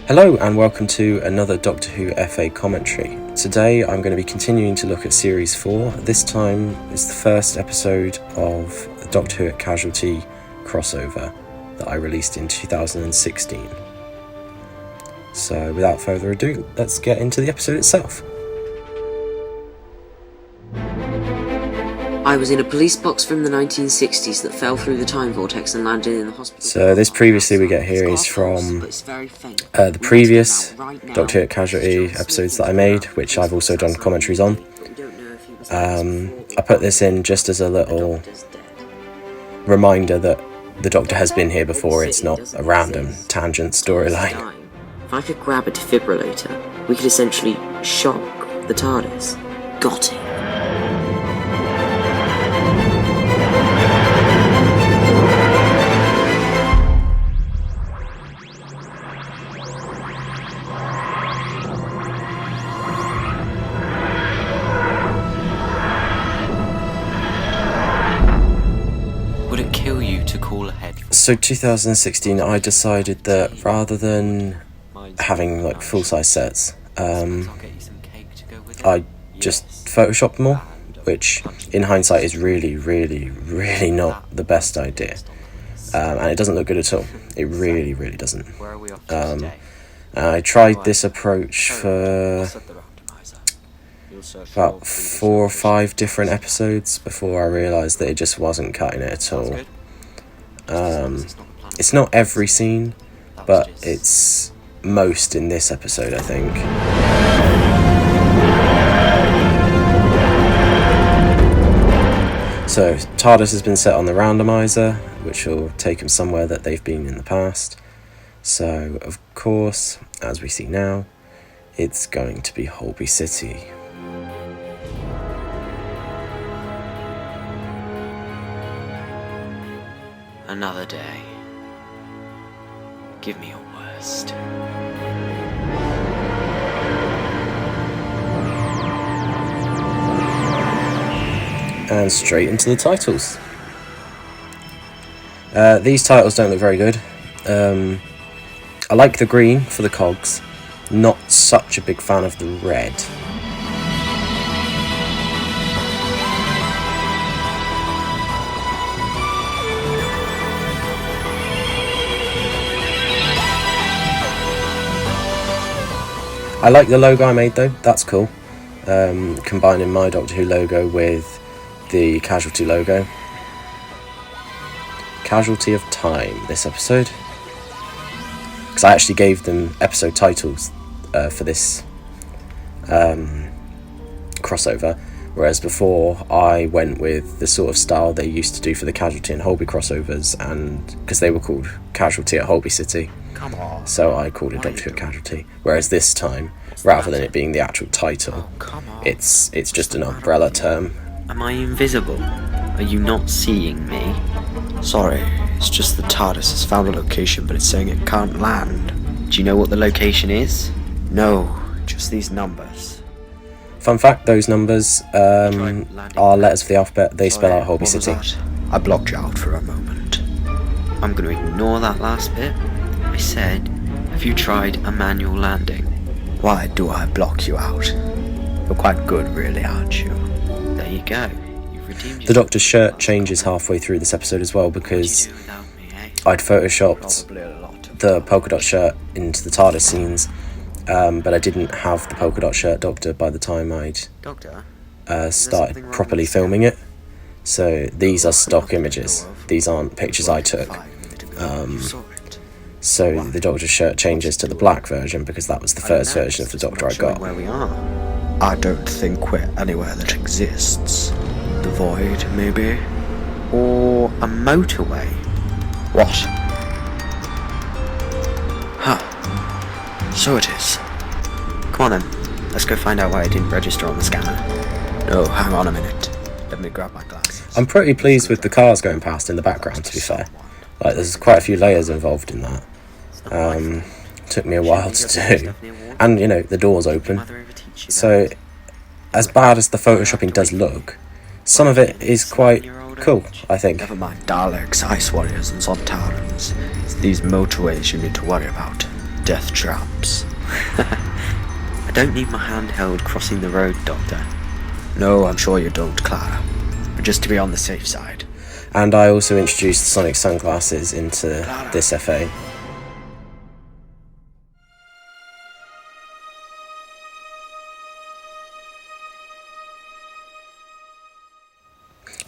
Hello and welcome to another Doctor Who FA commentary. Today I'm going to be continuing to look at Series 4. This time is the first episode of the Doctor Who at Casualty crossover that I released in 2016. So without further ado, let's get into the episode itself. I was in a police box from the 1960s that fell through the time vortex and landed in the hospital. So this previously we get here is from the previous Doctor Who at Casualty episodes that I made, which I've also done commentaries on. I put this in just as a little reminder that the Doctor has been here before, it's not a random tangent storyline. If I could grab a defibrillator, we could essentially shock the TARDIS. Got it. So 2016, I decided that rather than having like full-size sets, I just photoshopped them all, which in hindsight is really not the best idea, and it doesn't look good at all. It really doesn't. I tried this approach for about 4 or 5 different episodes before I realised that it just wasn't cutting it at all. It's not every scene, but it's most in this episode, I think. So, TARDIS has been set on the randomizer, which will take them somewhere that they've been in the past. So, of course, as we see now, it's going to be Holby City. Another day. Give me your worst. And straight into the titles. These titles don't look very good. I like the green for the cogs, not such a big fan of the red. I like the logo I made though, that's cool. Combining my Doctor Who logo with the Casualty logo. Casualty of Time, this episode. Because I actually gave them episode titles for this crossover, whereas before I went with the sort of style they used to do for the Casualty and Holby crossovers, and because they were called Casualty at Holby City. Come on. So I called it Doctor Who at Casualty. Whereas this time, rather than it being the actual title, it's just an umbrella term. Am I invisible? Are you not seeing me? Sorry, it's just the TARDIS has found a location, but it's saying it can't land. Do you know what the location is? No, just these numbers. Fun fact, those numbers are letters of the alphabet. They spell out Holby City. I blocked you out for a moment. I'm going to ignore that last bit. I said, have you tried a manual landing? Why do I block you out? You're quite good, really, aren't you? There you go. You've redeemed The Doctor's shirt changes halfway through this episode as well, because I'd photoshopped the polka dot shirt into the TARDIS scenes, but I didn't have the polka dot shirt Doctor by the time I'd started properly filming it. So these are stock images. These aren't pictures I took. So the Doctor's shirt changes to the black version because that was the first version of the Doctor I got. Where we are. I don't think we're anywhere that exists. The void, maybe? Or a motorway. What? Huh. So it is. Come on then. Let's go find out why it didn't register on the scanner. No, hang on a minute. Let me grab my glasses. I'm pretty pleased with the cars going past in the background, to be fair. Like, there's quite a few layers involved in that. Took me a while to do. And, you know, the door's open. So, as bad as the photoshopping does look, some of it is quite cool, I think. Never mind Daleks, Ice Warriors, and Sontarans. It's these motorways you need to worry about. Death traps. I don't need my hand held crossing the road, Doctor. No, I'm sure you don't, Clara. But just to be on the safe side. And I also introduced sonic sunglasses into this FA.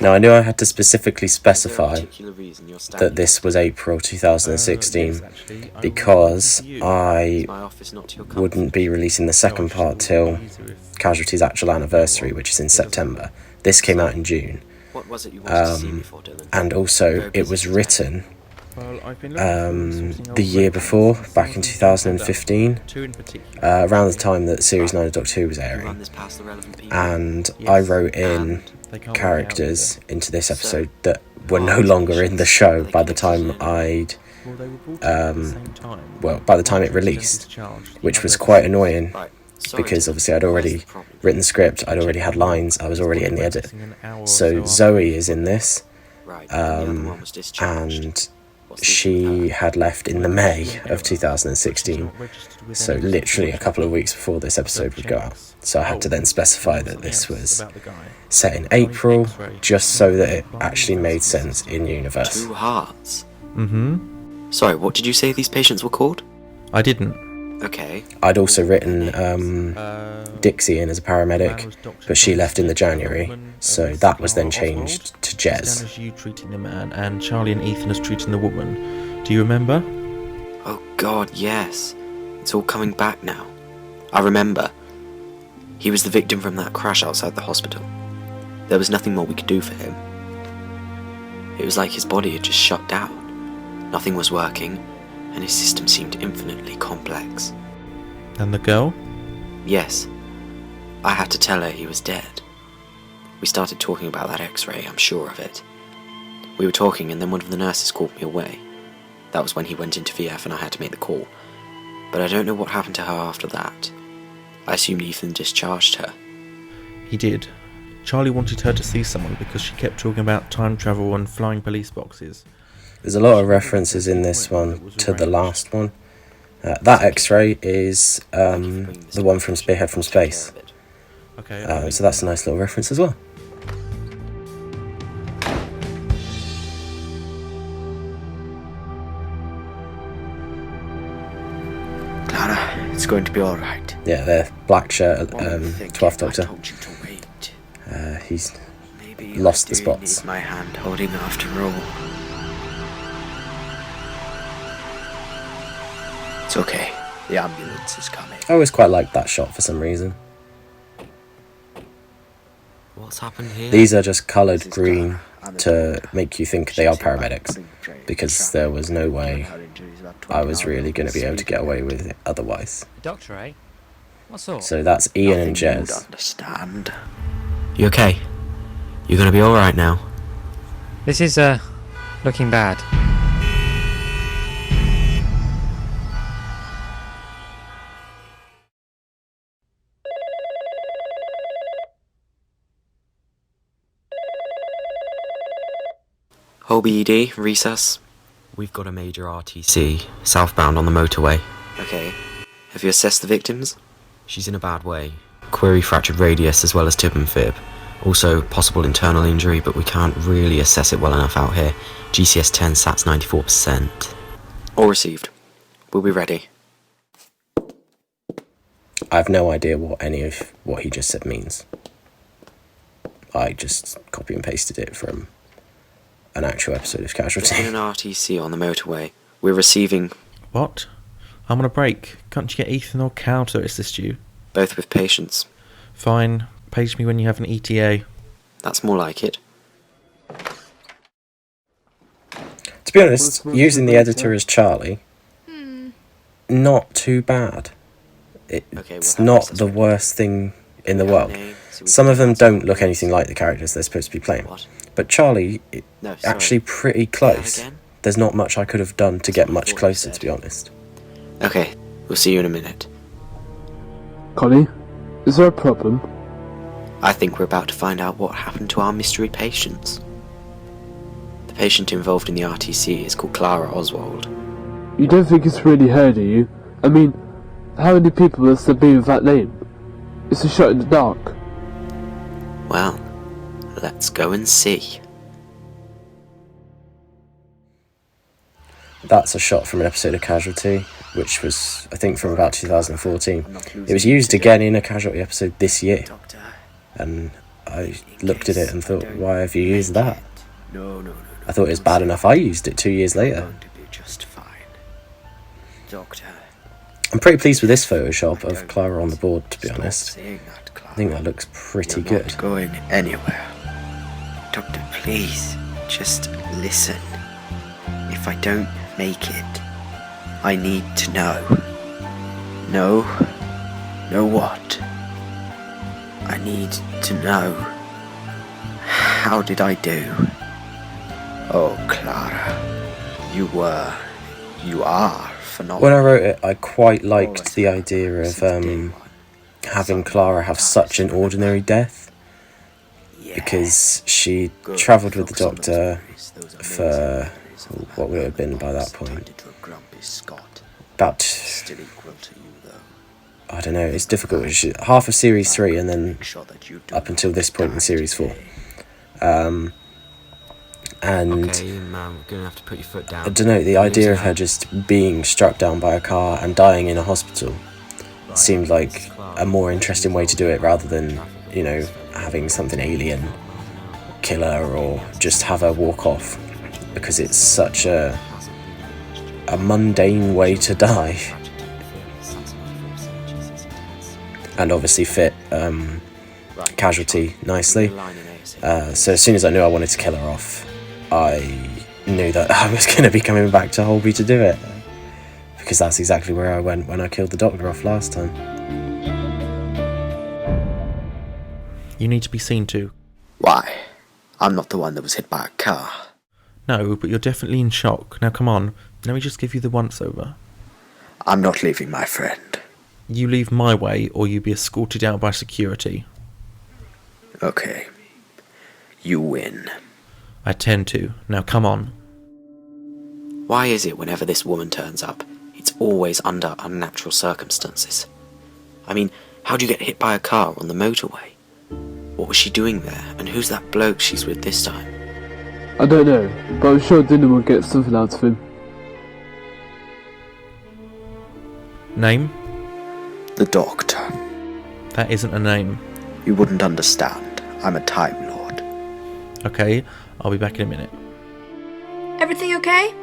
Now, I knew I had to specifically specify that this was April 2016 because I wouldn't be releasing the second part till Casualty's actual anniversary, which is in September. This came out in June. And also, it was written the year before, back in 2015, around the time that Series 9 of Doctor Who was airing. And I wrote in characters into this episode that were no longer in the show by the time by the time it released, which was quite annoying because obviously I'd already written the script, I'd already had lines, I was already in the edit. So Zoe is in this, and she had left in the May of 2016, so literally a couple of weeks before this episode would go out. So I had to then specify that this was set in April, just so that it actually made sense in universe. 2 Hearts? Mm-hmm. Sorry, what did you say these patients were called? I didn't. Okay. I'd also written Dixie in as a paramedic, but she left in the January, so that was then changed to Jez. As you treating the man, and Charlie and Ethan as treating the woman. Do you remember? Oh God, yes. It's all coming back now. I remember. He was the victim from that crash outside the hospital. There was nothing more we could do for him. It was like his body had just shut down. Nothing was working, and his system seemed infinitely complex. And the girl? Yes. I had to tell her he was dead. We started talking about that X-ray, I'm sure of it. We were talking, and then one of the nurses called me away. That was when he went into VF and I had to make the call. But I don't know what happened to her after that. I assumed Ethan discharged her. He did. Charlie wanted her to see someone because she kept talking about time travel and flying police boxes. There's a lot of references in this one to the last one. That X-ray is the one from Spearhead from Space. So that's a nice little reference as well. Clara, it's going to be alright. Yeah, the black shirt, 12th Doctor. He's Maybe lost the I do spots. need my hand holding after all. It's okay. The ambulance is coming. I always quite liked that shot for some reason. What's happened here? These are just coloured green to make you think they are paramedics, because there was no way I was really going to be able to get away with it otherwise. Doctor, eh? What sort? So that's Ian and Nothing you'd Jez. understand. You okay? You're gonna be alright now. This is, looking bad. Holby ED, recess. We've got a major RTC, southbound on the motorway. Okay. Have you assessed the victims? She's in a bad way. Query fractured radius as well as tib and fib. Also possible internal injury, but we can't really assess it well enough out here. GCS 10 SATs 94%. All received. We'll be ready. I have no idea what any of what he just said means. I just copy and pasted it from an actual episode of There's been Casualty. an RTC on the motorway. We're receiving What? I'm on a break. Can't you get Ethan or Cal to assist you? both with patients. Fine. Page me when you have an ETA. That's more like it. To be honest, using the editor as Charlie, not too bad. It's not the worst thing in the world. Some of them don't look anything like the characters they're supposed to be playing. What? But Charlie, No, sorry. actually pretty close. Again? There's not much I could have done to get much closer, to be honest. Okay, we'll see you in a minute. Connie, is there a problem? I think we're about to find out what happened to our mystery patients. The patient involved in the RTC is called Clara Oswald. You don't think it's really her, do you? I mean, how many people must there be with that name? It's a shot in the dark. Well, let's go and see. That's a shot from an episode of Casualty, which was, I think, from about 2014. It was used again in a Casualty episode this year, Doctor, and I looked at it and thought, why have you used that? no. I thought it was bad enough I used it 2 years later. Going to be just fine. Doctor, I'm pretty pleased with this Photoshop of Clara on the board, to be stop honest. saying that, Clara. I think that looks pretty You're good. not going anywhere. Doctor, please, just listen. If I don't make it, I need to know. Know what? I need to know. How did I do? Oh, Clara, you are phenomenal. When I wrote it, I quite liked the idea of having Clara have such an ordinary death, because she travelled with the Doctor for, what would it have been by that point? About, I don't know, it's difficult. Half of Series 3 and then up until this point in Series 4. And Okay, ma'am, we're gonna have to put your foot down. I don't know, the idea of her just being struck down by a car and dying in a hospital seemed like a more interesting way to do it, rather than, you know, having something alien kill her or just have her walk off, because it's such a mundane way to die. And obviously fit Casualty nicely. So as soon as I knew I wanted to kill her off, I knew that I was going to be coming back to Holby to do it, because that's exactly where I went when I killed the Doctor off last time. You need to be seen to. Why? I'm not the one that was hit by a car. No, but you're definitely in shock. Now come on, let me just give you the once-over. I'm not leaving my friend. You leave my way, or you be escorted out by security. Okay. You win. I tend to. Now come on. Why is it whenever this woman turns up, it's always under unnatural circumstances? I mean, how'd you get hit by a car on the motorway? What was she doing there, and who's that bloke she's with this time? I don't know, but I'm sure Dylan will get something out of him. Name? The Doctor. That isn't a name. You wouldn't understand. I'm a Time Lord. Okay, I'll be back in a minute. Everything okay?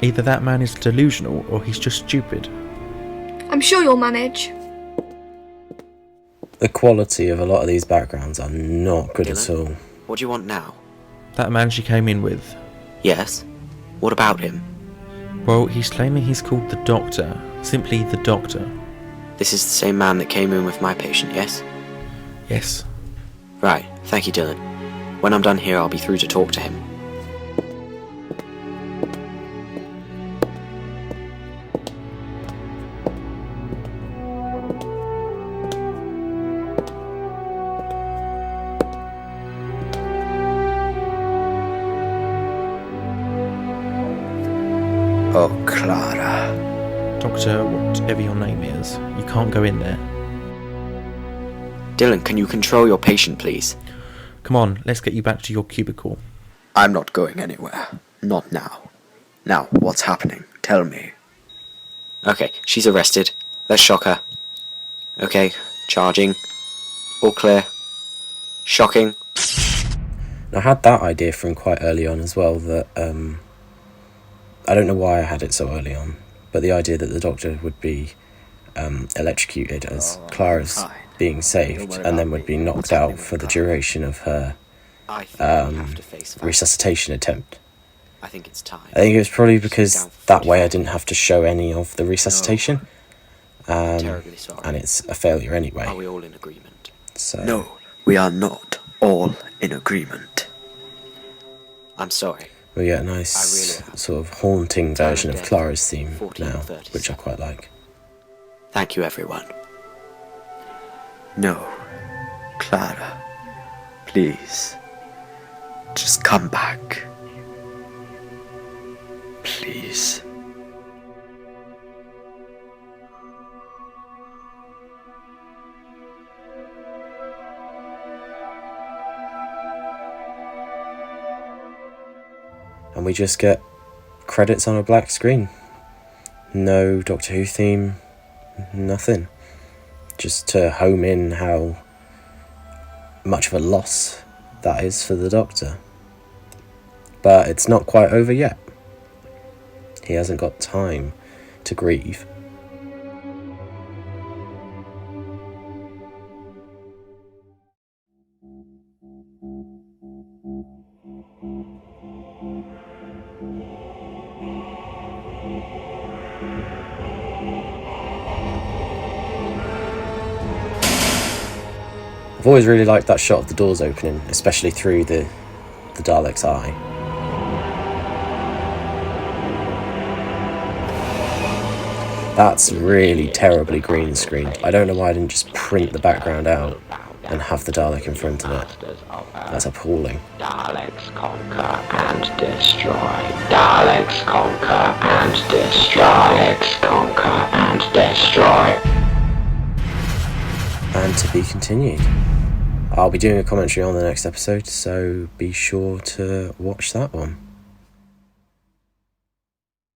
Either that man is delusional, or he's just stupid. I'm sure you'll manage. The quality of a lot of these backgrounds are not good at all. What do you want now? That man she came in with. Yes? What about him? Well, he's claiming he's called the Doctor. Simply the Doctor. This is the same man that came in with my patient, yes? Yes. Right, thank you, Dylan. When I'm done here, I'll be through to talk to him. Oh, Clara. Doctor, whatever your name is, you can't go in there. Dylan, can you control your patient, please? Come on, let's get you back to your cubicle. I'm not going anywhere. Not now. Now, what's happening? Tell me. Okay, she's arrested. Let's shock her. Okay, charging. All clear. Shocking. I had that idea from quite early on as well, that I don't know why I had it so early on, but the idea that the Doctor would be electrocuted as Clara's being saved, and then would be knocked out for the duration of her I think we have to face facts. resuscitation attempt. I think it's time. I think it was probably because that way I didn't have to show any of the resuscitation, Terribly sorry. and it's a failure Are anyway. we all in agreement? So No, we are not all in agreement. I'm sorry. we get a I nice really am. sort of haunting version of Death, Clara's theme 1437. now, which I quite like. Thank you, everyone. No. Clara. Please. Just come back. please. And we just get credits on a black screen. No Doctor Who theme, nothing. Just to home in how much of a loss that is for the Doctor. But it's not quite over yet. He hasn't got time to grieve. I've always really liked that shot of the doors opening, especially through the Dalek's eye. That's really terribly green screened. I don't know why I didn't just print the background out and have the Dalek in front of it. That's appalling. Daleks conquer and destroy. Daleks conquer and destroy. Daleks conquer and destroy. And to be continued. I'll be doing a commentary on the next episode, so be sure to watch that one.